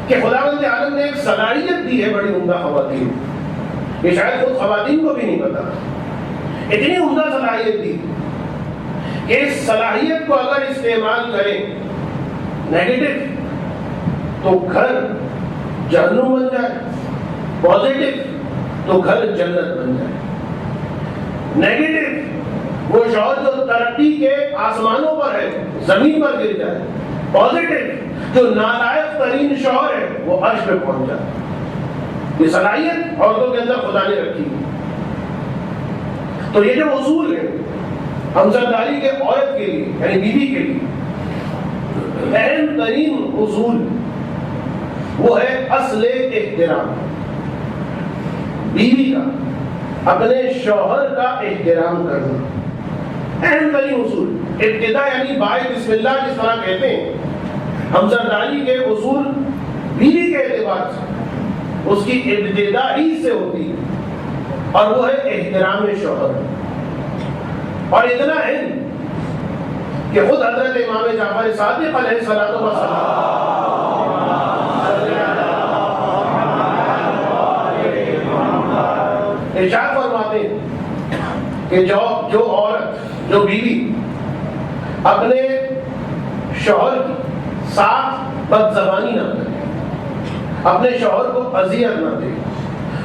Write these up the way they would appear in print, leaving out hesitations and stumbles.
کہ خداوند عالم نے ایک صلاحیت دی ہے بڑی عمدہ خواتین، یہ شاید خود خواتین کو بھی نہیں پتا، اتنی عمدہ صلاحیت دی کہ اس صلاحیت کو اگر استعمال کریں نیگیٹو تو گھر جہنم بن جائے، پازیٹو تو گھر جنت بن جائے۔ نیگیٹو وہ شوہر جو ترقی کے آسمانوں پر ہے زمین پر گر جائے، پازیٹو جو نالائق ترین شوہر ہے وہ عرش پہ پہنچ جائے۔ یہ صلاحیت عورتوں کے اندر خدا نے رکھی ہے۔ تو یہ جو اصول ہے ہمسرداری کے عورت کے لیے یعنی بیوی کے لیے اہم ترین اصول وہ ہے اصل احترام، بیوی کا اپنے شوہر کا احترام کرنا، اہم ترین اصول۔ ابتدا یعنی بائے بسم اللہ جس طرح کہتے ہیں، ہمسرداری کے اصول بیوی کے اعتبار سے اس کی ابتدا ہی سے ہوتی ہے اور وہ ہے احترام شوہر۔ اور اتنا ہے کہ خود حضرت امام جعفر صادق علیہ الصلوۃ والسلام ارشاد فرماتے ہیں کہ جو عورت جو بیوی اپنے شوہر کی ساتھ بدزبانی نہ کرے، اپنے شوہر کو اذیت نہ دے،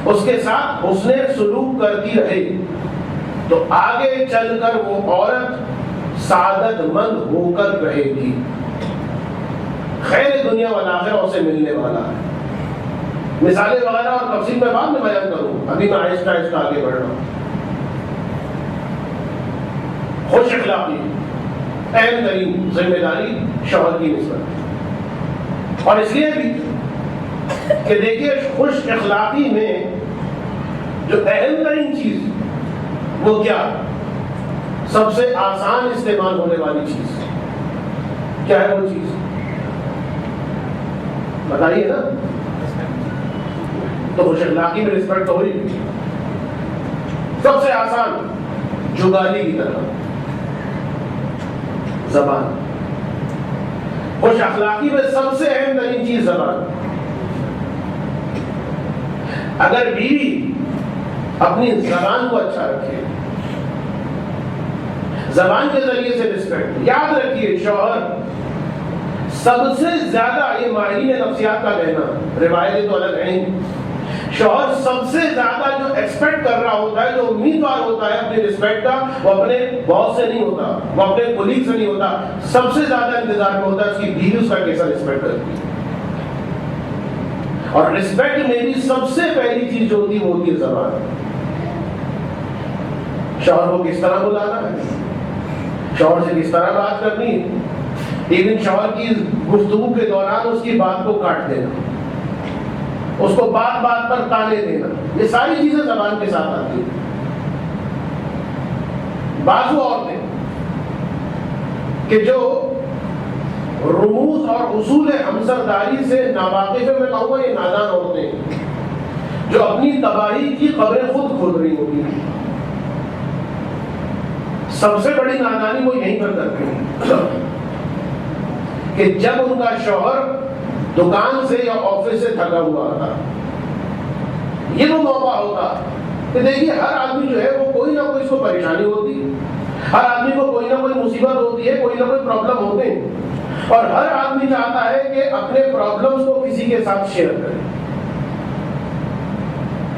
اس کے ساتھ حسن سلوک کرتی رہے تو آگے چل کر وہ عورت سعادت مند ہو کر رہے گی، خیر دنیا والآخرہ اسے ملنے والا ہے۔ مثالیں وغیرہ اور تفصیل میں بعد میں بیان کروں، ابھی میں آہستہ آہستہ آگے بڑھ رہا ہوں۔ خوش اخلاقی اہم ترین ذمہ داری شوہر کی نسبت، اور اس لیے بھی کہ دیکھیے خوش اخلاقی میں جو اہم ترین چیز وہ کیا، سب سے آسان استعمال ہونے والی چیز کیا ہے؟ وہ چیز بتائیے نا۔ تو خوش اخلاقی میں رسپیکٹ تو ہوئی، سب سے آسان جگالی کی طرح زبان۔ خوش اخلاقی میں سب سے اہم ترین چیز زبان۔ اگر بیوی اپنی زبان کو اچھا رکھے، زبان کے ذریعے سے رسپیکٹ، یاد رکھیے شوہر سب سے زیادہ، یہ ماہرین نفسیات کا کہنا، روایتیں تو الگ ہیں، شوہر سب سے زیادہ جو ایکسپیکٹ کر رہا ہوتا ہے، جو امیدوار ہوتا ہے اپنی رسپیکٹ کا، وہ اپنے باس سے نہیں ہوتا، وہ اپنے کولیگ سے نہیں ہوتا، سب سے زیادہ انتظار میں ہوتا ہے اس کی بیوی اس کا کیسا رسپیکٹ کرتی ہے۔ اور رسپیکٹ میں بھی سب سے پہلی چیز جو ہوتی ہے وہ ہوتی ہے زبان۔ شوہر کو کس طرح بلانا ہے، شوہر سے کس طرح بات کرنی ہے، ایون شوہر کی گفتگو کے دوران اس کی بات کو کاٹ دینا، اس کو بات بات پر تانے دینا، یہ ساری چیزیں زبان کے ساتھ آتی ہیں۔ بعض وہ عورتیں کہ جو رموز اور اصول ہمسرداری سے ناواقف ہے، میں کہوں گا یہ نادان عورتیں جو اپنی تباہی کی قبریں خود کھود رہی ہوتی ہیں۔ سب سے بڑی نادانی وہ یہیں پر کرتے ہیں کہ جب ان کا شوہر دکان سے یا آفس سے تھکا ہوا آتا، یہ وہ موقع ہوتا کہ دیکھیے ہر آدمی جو ہے وہ کوئی نہ کوئی اس کو پریشانی ہوتی ہے، ہر آدمی کو کوئی نہ کوئی مصیبت ہوتی ہے، کوئی نہ کوئی پرابلم ہوتے ہیں، اور ہر آدمی چاہتا ہے کہ اپنے پرابلمز کو کسی کے ساتھ شیئر کرے،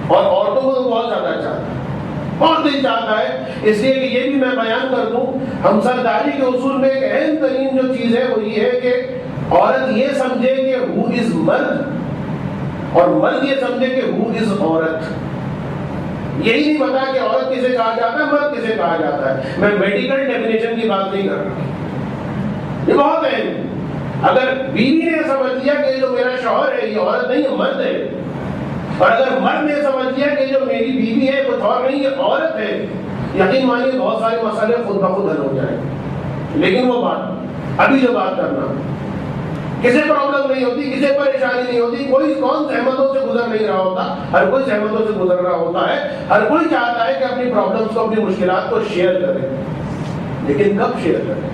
اور عورتوں کو تو بہت زیادہ چاہتا ہے، بہت دل چاہتا ہے۔ اس لیے کہ یہ بھی میں بیان کر دوں، ہمسرداری کے اصول میں ایک اہم ترین جو چیز ہے وہ یہ ہے کہ عورت یہ سمجھے کہ ہو از مرد، اور مرد یہ سمجھے کہ ہو از عورت۔ یہی نہیں پتا کہ عورت کسے کہا جاتا ہے، مرد کسے کہا جاتا ہے۔ میں میڈیکل ڈیفینیشن کی بات نہیں کر رہا، یہ بہت اہم ہے۔ اگر بیوی نے سمجھ لیا کہ جو میرا شوہر ہے یہ عورت نہیں ہے مرد ہے، اور اگر مرد نے سمجھ لیا کہ جو میری بیوی ہے کچھ اور نہیں یہ عورت ہے، یقین مانیے بہت سارے مسئلے خود بخود حل ہو جائیں گے۔ لیکن وہ بات ابھی جو بات کرنا، کسی پرابلم نہیں ہوتی، کسی پریشانی نہیں ہوتی، کوئی کون زحمتوں سے گزر نہیں رہا ہوتا، ہر کوئی زحمتوں سے گزر رہا ہوتا ہے، ہر کوئی چاہتا ہے کہ اپنی پرابلمز کو، اپنی مشکلات کو شیئر کرے، لیکن کب شیئر کرے؟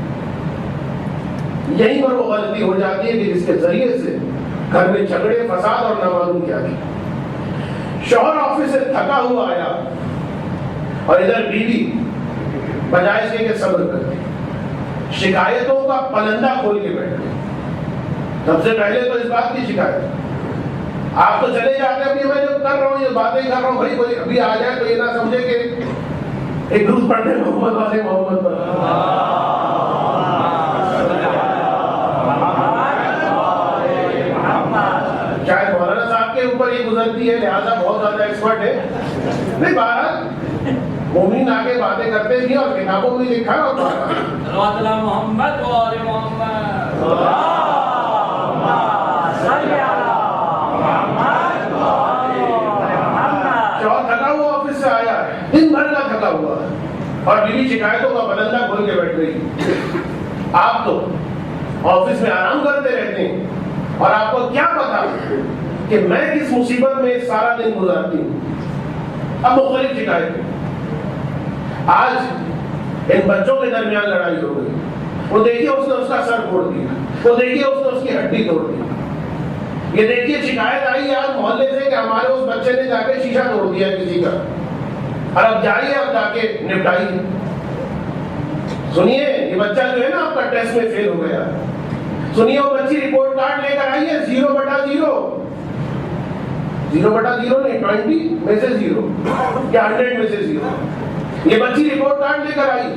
یہیں پر وہ غلطی ہو جاتی ہے کہ جس کے ذریعے سے گھر میں جھگڑے فساد اور نہ معلوم کیا تھی. شوہر آفس سے تھکا ہوا آیا اور ادھر بیوی بجائے اس کے کہ صبر کرتے شکایتوں کا پلندہ کھول کے بیٹھے. سب سے پہلے تو اس بات کی شکایت آپ تو چلے جاتے ہیں, ابھی میں جو کر رہا ہوں یہ باتیں کر رہا ہوں, بھائی کوئی ابھی آ جائے تو یہ نہ سمجھے کہ ایک درود پڑھتے ہیں محمد والے محمد پر. شاید مولانا صاحب کے اوپر یہ گزرتی ہے لہٰذا بہت زیادہ ایکسپرٹ ہے. نہیں بہرحال مومن آگے باتیں کرتے بھی اور کتابوں میں لکھا ہے. اور محمد شوہر تھکا ہوا آفس سے آیا ہے, دن بھر کا تھکا ہوا اور بیوی شکایتوں کا بلندہ کھول کے بیٹھ گئی. آپ تو آفس میں آرام کرتے رہتے ہیں اور آپ کو کیا پتا کہ میں کس مصیبت میں سارا دن گزارتی ہوں. اب مختلف شکایتیں. آج ان بچوں کے درمیان لڑائی ہو گئی, وہ دیکھیے اس نے اس کا سر پھوڑ دیا, وہ دیکھیے اس نے اس کی ہڈی توڑ دی. یہ دیکھیے شکایت آئی آج محلے سے کہ ہمارے اس بچے نے جا کے شیشہ توڑ دیا کسی کا, اور اب جائیے اب جا کے نپٹائیے. سنیے یہ بچہ جو ہے نا آپ کا ٹیسٹ میں فیل ہو گیا, سنیے وہ بچی رپورٹ کارڈ لے کر آئیے 0/0. 0/0 نہیں, 20 میں سے 0 یا 100 میں سے 0. یہ بچی رپورٹ کارڈ لے کر آئی.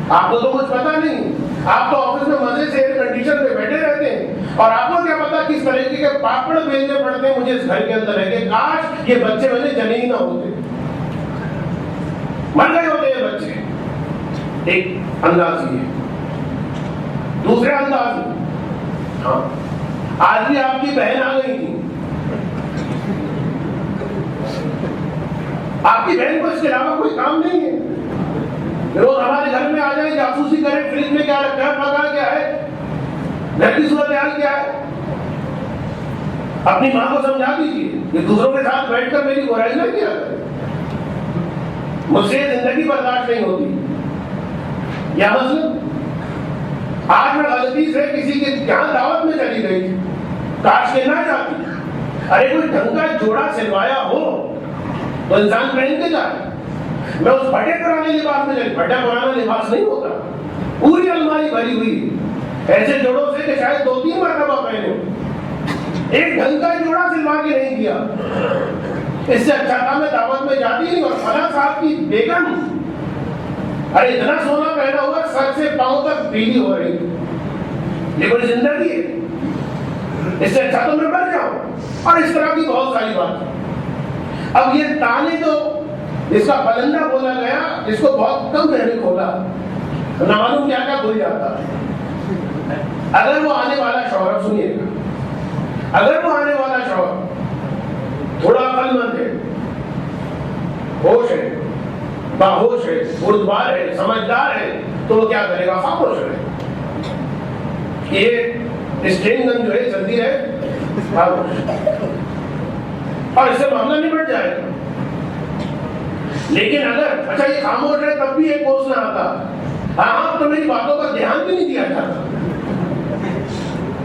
آپ کو تو کچھ پتا نہیں, آپ تو آفس میں مزے سے ایئر کنڈیشن پہ بیٹھے رہتے ہیں اور آپ کو کیا پتا کس طریقے کے پاپڑ بھیجنے پڑتے ہیں مجھے اس گھر کے اندر ہے کہ کاش یہ بچے میں نے جنے ہی نہ ہوتے, مر گئے ہوتے یہ بچے. ایک انداز یہ, دوسرے انداز میں ہاں آج بھی آپ کی بہن آ گئی تھی. آپ کی بہن کو اس کے علاوہ کوئی کام نہیں ہے, روز ہمارے گھر میں آ جائے, جاسوسی کرے, فریج میں کیا رکھا ہے, پکا کیا ہے, گھر کی صورتحال کیا ہے. اپنی ماں کو سمجھا دیجیے کہ دوسروں کے ساتھ بیٹھ کر میری برائی نہ کیا کرے, مجھ سے زندگی برداشت نہیں ہوتی. یا مطلب آج میں غلطی سے کسی کے یہاں دعوت میں چلی گئی تھی, کاش کے نہ جاتی. ارے کوئی ڈھنگ کا جوڑا سلوایا ہو تو انسان پہن کے جائے. میں اس پھٹے پرانے لباس میں چلی, پھٹا پرانا لباس نہیں ہوتا, پوری الماری بھری ہوئی ایسے جوڑوں سے کہ شاید 2-3 مرتبہ پہنے, ایک ڈھنگ کا جوڑا سلوا کے نہیں دیا. اس سے اچھا تھا میں دعوت میں جاتی نہیں. اور فلاں صاحب کی بیگم ارے اتنا سونا پہنا ہوا سر سے پاؤں تک پیلی ہو رہی تھی. یہ کوئی زندگی ہے؟ اس سے اچھا تو میں مر جاؤں. اور اس طرح کی بہت ساری بات. اب یہ تانے جو اس کا بلندہ بولا گیا, جس کو بہت کم میں نے کھولا, نہ معلوم کیا کیا بھول جاتا. اگر وہ آنے والا شوہر, سنیے گا, اگر وہ آنے والا شوہر تھوڑا عقل مند ہے, ہوش ہے, باہوش ہے, بردبار ہے, سمجھدار ہے, تو وہ کیا کرے گا؟ خاموش رہے. یہ اسٹرنگ گن جو ہے چلتی ہے اور اس سے معاملہ نپٹ جائے گا. لیکن اگر اچھا یہ خاموش ہے تب بھی ایک کوس نہ آتا, ہاں تو میری باتوں پر دھیان بھی نہیں دیا جاتا.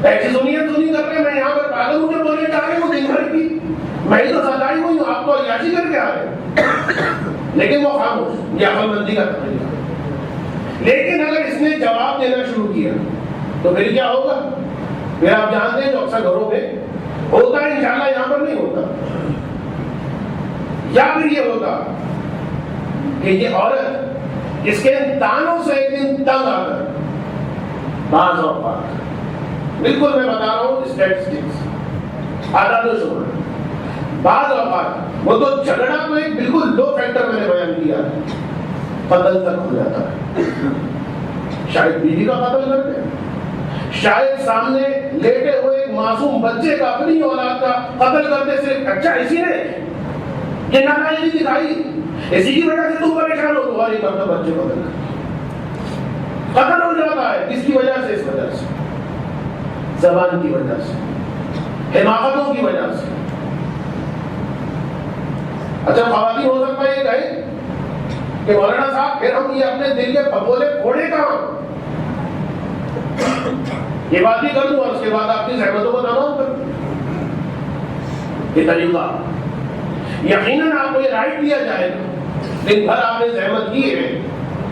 ایسی سنی کر کے میں یہاں پر پاگل مجھے بولنے جا رہے ہوں دن بھر کی, میں ہی تو سجائی ہوئی ہوں, آپ کو عیاشی کر کے آ رہے ہیں. لیکن وہ خاموش, یہ عقل مندی کا طریقہ. لیکن اگر اس نے جواب دینا شروع کیا تو پھر کیا ہوگا؟ پھر آپ جانتے ہیں جو اکثر گھروں میں ہوتا ہے, انشاءاللہ یہاں پر نہیں ہوتا. یا پھر یہ ہوتا کہ یہ عورت اس کے تانوں سے ایک دن تنگ آ کر, بعض اوقات بالکل میں بتا رہا ہوں اسٹیٹسٹکس آدھا تو شمار, بعض اوقات وہ تو جھگڑا تو ایک بالکل لو فیکٹر میں نے بیان کیا, قتل تک ہو جاتا ہے. شاید بیوی کا قتل کر دے, شاید سامنے لیٹے ہوئے ایک معصوم بچے کا, اپنی اولاد کا قتل کرتے صرف اچھا اسی نے یہ ناراضگی دکھائی, اسی کی وجہ سے تم پریشان ہو, تمہاری مرتبہ بچے کو قتل ہو جاتا ہے. کس کی وجہ سے؟ اس وجہ سے, زبان کی وجہ سے, حماقتوں کی وجہ سے. اچھا خواتین ہو سکتا ہے یہ کہیں کہ مولانا صاحب پھر ہم یہ اپنے دل کے پھپولے پھوڑے کہاں؟ یہ بات بھی کر دوں اور اس کے بعد آپ کی زحمتوں کو تمام کر. یہ طریقہ یقیناً آپ کو یہ رائٹ دیا جائے گا. دن بھر آپ نے زحمت کی ہے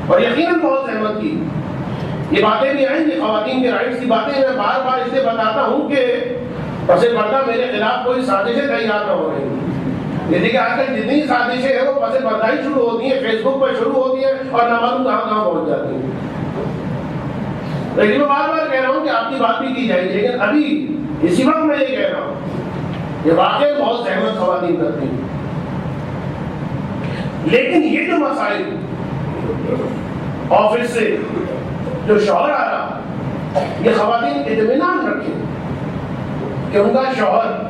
اور یقیناً بہت زحمت کی. یہ باتیں بھی آئیں گی خواتین کے رائٹس کی باتیں میں بار بار اس لیے بتاتا ہوں کہ پس پردہ میرے خلاف کوئی سازشیں تیار نہ ہو رہی. یہ دیکھیں آج کل جتنی سازشیں ہیں وہ پس پردہ ہی شروع ہوتی ہیں, فیس بک پر شروع ہوتی ہیں اور نہ معلوم کہاں کہاں پہنچ جاتی ہیں. لیکن میں بار بار کہہ رہا ہوں کہ آپ کی بات بھی کی جائے گی, لیکن ابھی اسی وقت میں یہ کہہ رہا ہوں یہ واقعی بہت زحمت خواتین کرتی ہیں. لیکن یہ جو مسائل آفس سے جو شوہر آ رہا, یہ خواتین اطمینان رکھیں کہ ان کا شوہر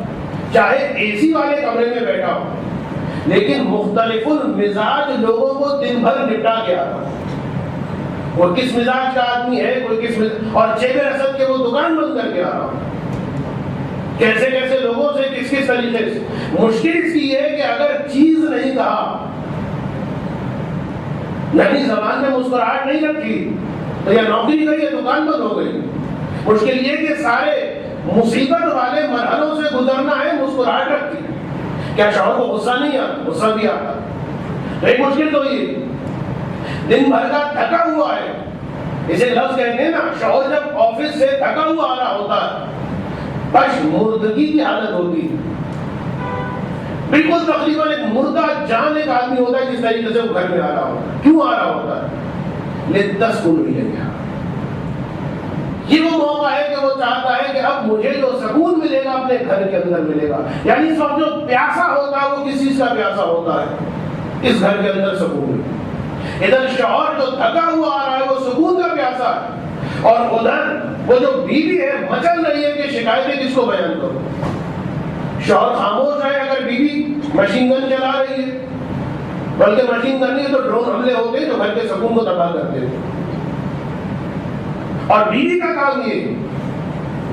چاہے اے سی والے کمرے میں بیٹھا ہو لیکن مختلف المزاج لوگوں کو دن بھر نپٹا کے آتا. وہ کس مزاج کا آدمی ہے, کوئی کس مزاج, اور چیبے رسد کے وہ دکان بند کر کے آ رہا, کیسے کیسے لوگوں سے کس کس طریقے سے. مشکل اس کی ہے کہ اگر چیز نہیں کہا, یعنی زبان میں مسکراہٹ نہیں رکھی, تو یا نوکری گئی یا دکان بند ہو گئی. مشکل یہ کہ سارے مصیبت والے مرحلوں سے گزرنا ہے مسکراہٹ رکھتی. کیا شوہر کو غصہ نہیں آتا؟ غصہ بھی آتا. ایک مشکل تو یہ دن بھر کا تھکا ہوا ہے, اسے لفظ کہتے ہیں نا, شوہر جب آفس سے تھکا ہوا آ رہا ہوتا ہے پشمردگی کی حالت ہوتی ہے, بالکل تقریباً ایک مردہ جان ایک آدمی ہوتا ہے جس طریقے سے وہ گھر میں آ رہا ہوتا ہے. کیوں آ رہا ہوتا ہے؟ للتسکن الیہا. یہ وہ موقع ہے کہ وہ چاہتا ہے کہ اب مجھے جو سکون ملے گا اپنے گھر کے اندر ملے گا. یعنی اس وقت جو پیاسا ہوتا ہے وہ کس چیز کا پیاسا ہوتا ہے؟ اس گھر کے اندر سکون. ادھر شوہر جو تھکا ہوا آ رہا ہے وہ سکون کا پیاسا ہے, اور ادھر وہ جو بیوی ہے مچل رہی ہے کہ شکایتیں کس کو بیان کرو. شوہر خاموش ہے اگر بیوی مشین گن چلا رہی ہے, بلکہ مشین گن نہیں تو ڈرون حملے ہوتے جو گھر کے سکون کو تباہ کرتے ہیں. اور بیوی کا کام یہ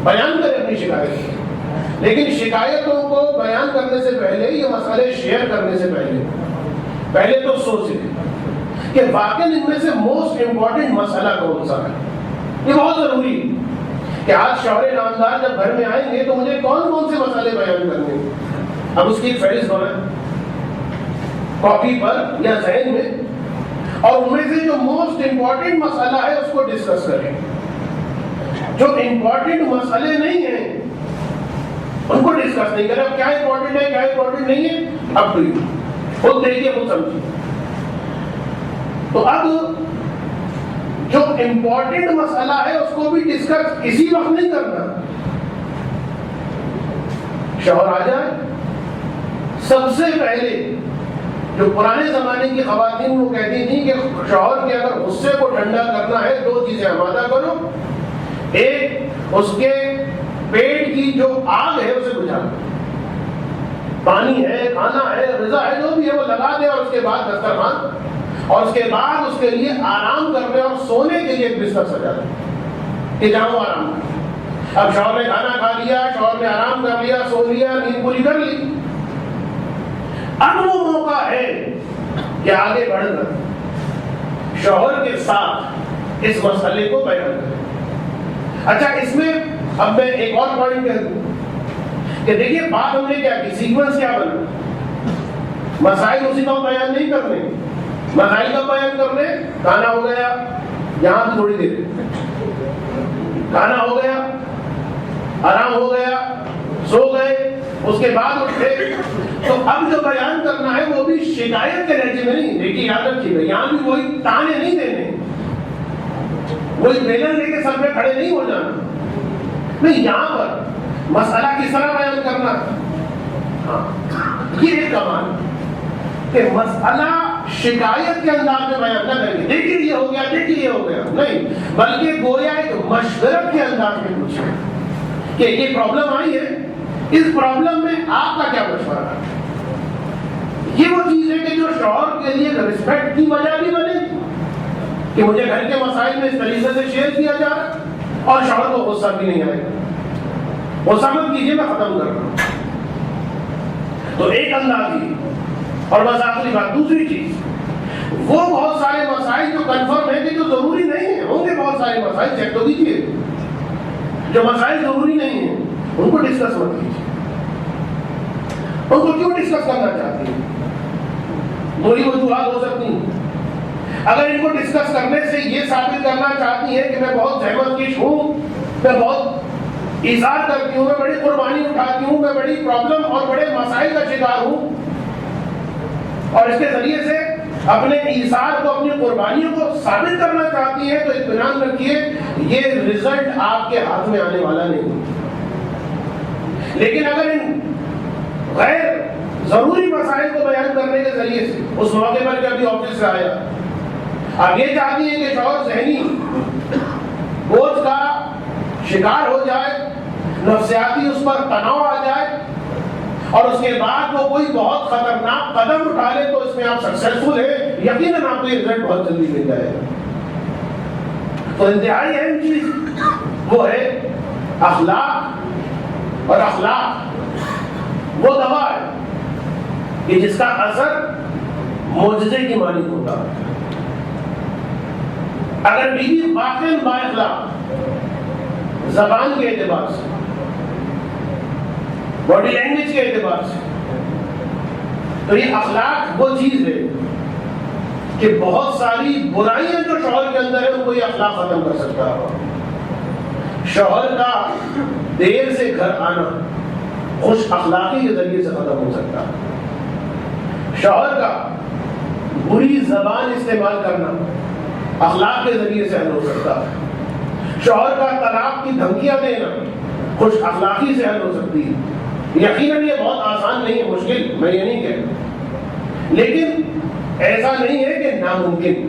بیان کرے اپنی شکایت, لیکن شکایتوں کو بیان کرنے سے پہلے, یہ مسئلے شیئر کرنے سے پہلے تو سوچیں کہ واقعی ان میں سے موسٹ امپورٹنٹ مسئلہ کون سا ہے. یہ بہت ضروری کہ آج شوہر نامدار جب گھر میں آئیں گے تو مجھے کون کون سے مسئلے بیان کرنے ہیں. اب اس کی ایک فہرست بنائیں کاپی پر یا ذہن میں, اور ان میں سے جو موسٹ امپورٹنٹ مسئلہ ہے اس کو ڈسکس کریں. جو امپورٹنٹ مسئلے نہیں ہیں ان کو ڈسکس نہیں کریں. اب کیا امپورٹنٹ ہے کیا امپورٹنٹ نہیں ہے اب تو خود دیکھیے خود سمجھیے. تو اب جو امپورٹنٹ مسئلہ ہے اس کو بھی ڈسکس اسی وقت نہیں کرنا. شوہر آ جائے, سب سے پہلے جو پرانے زمانے کی خواتین وہ کہتی تھیں کہ شوہر کے اگر غصے کو ٹھنڈا کرنا ہے دو چیزیں آمادہ کرو. ایک اس کے پیٹ کی جو آگ ہے اسے بجھا دو, پانی ہے, کھانا ہے, غذا ہے, جو بھی ہے وہ لگا دے, اور اس کے بعد دسترخوان, اور اس کے بعد اس کے لیے آرام کرنے اور سونے کے لیے ایک بستر سجا دے کہ جاؤ آرام کر. اب شوہر نے کھانا کھا لیا, شوہر نے آرام کر لیا, سو لیا, نیند پوری کر لی. اب وہ موقع ہے کہ آگے بڑھ کر شوہر کے ساتھ اس مسئلے کو بیان کریں. اچھا, اس میں اب میں ایک اور پوائنٹ کہہ دوں کہ دیکھیے بات ہم نے کیا کی, سیکوینس کیا بنا. مسائل اسی طرح بیان نہیں کرنے. مسائل کا بیان کرنے, کھانا ہو گیا, یہاں سے تھوڑی دیر, کھانا ہو گیا, آرام ہو گیا, سو گئے, اس کے بعد اٹھے. تو اب جو بیان کرنا ہے وہ بھی شکایت کے لہجے میں نہیں. دیکھیے یاد رکھیے گا, یہاں بھی وہی تانے نہیں دینے, وہی بیلن لے کے سر پہ کھڑے نہیں ہو جانا. نہیں, یہاں پر مسئلہ کس طرح بیان کرنا. ہاں, یہ ایک کمال کہ مسئلہ شکایت کے انداز میں بیان نہ کریں, دیکھیے یہ ہو گیا, دیکھیے یہ ہو گیا, نہیں, بلکہ گویا ایک مشورت کے انداز میں پوچھیں کہ یہ پرابلم آئی ہے, اس پرابلم میں آپ کا کیا مشورہ ہے. یہ وہ چیز ہے کہ جو شوہر کے لیے رسپیکٹ کی وجہ بھی بنے کہ مجھے گھر کے مسائل میں اس طریقے سے شیئر کیا جا رہا ہے, اور شوہر کو غصہ بھی نہیں آئے گا. غصہ مت کیجیے, میں ختم کر رہا ہوں. تو ایک انداز ہی. اور بس آخری بات, دوسری چیز, وہ بہت سارے مسائل جو کنفرم ہیں کہ جو ضروری نہیں ہیں, ہوں گے بہت سارے مسائل, چیک تو کیجیے, جو مسائل ضروری نہیں ہیں ان کو ڈسکس مت کیجیے. ان کو کیوں ڈسکس کرنا چاہتی ہیں؟ دوہری وجوہات ہو سکتی ہیں۔ اگر ان کو ڈسکس کرنے سے یہ ثابت کرنا چاہتی ہیں کہ میں بہت زحمت کش ہوں، میں بہت ایثار کرتی ہوں، میں بڑی قربانی اٹھاتی ہوں، میں بڑی پرابلم اور بڑے مسائل کا شکار ہوں، اور اس کے ذریعے سے اپنے ایثار کو، اپنی قربانیوں کو ثابت کرنا چاہتی ہے، تو اطمینان رکھیے یہ رزلٹ آپ کے ہاتھ میں آنے والا نہیں۔ لیکن اگر ان غیر ضروری مسائل کو بیان کرنے کے ذریعے سے، اس موقع پر جب بھی آفس سے آیا، آپ یہ چاہتی ہیں کہ شوہر ذہنی بوجھ کا شکار ہو جائے، نفسیاتی اس پر تناؤ آ جائے، اور اس کے بعد وہ کوئی بہت خطرناک قدم اٹھا لے، تو اس میں آپ سکسیسفل ہیں، یقیناً آپ کو یہ رزلٹ بہت جلدی مل جائے گا۔ تو انتہائی اہم چیز وہ ہے اخلاق، اور اخلاق وہ دوا ہے کہ جس کا اثر معجزے کی مانند ہوتا ہے۔ اگر بیوی واقعی با اخلاق، زبان کے اعتبار سے، باڈی لینگویج کے اعتبار سے، تو یہ اخلاق وہ چیز ہے کہ بہت ساری برائیاں جو شوہر کے اندر ہے ان کو یہ اخلاق ختم کر سکتا ہے۔ شوہر کا دیر سے گھر آنا خوش اخلاقی کے ذریعے سے ختم ہو سکتا ہے۔ شوہر کا بری زبان استعمال کرنا اخلاق کے ذریعے سے حل ہو سکتا ہے۔ شوہر کا طلاق کی دھمکیاں دینا خوش اخلاقی سے حل ہو سکتی ہے۔ یقیناً یہ بہت آسان نہیں ہے، مشکل میں یہ نہیں کہتا، لیکن ایسا نہیں ہے کہ ناممکن۔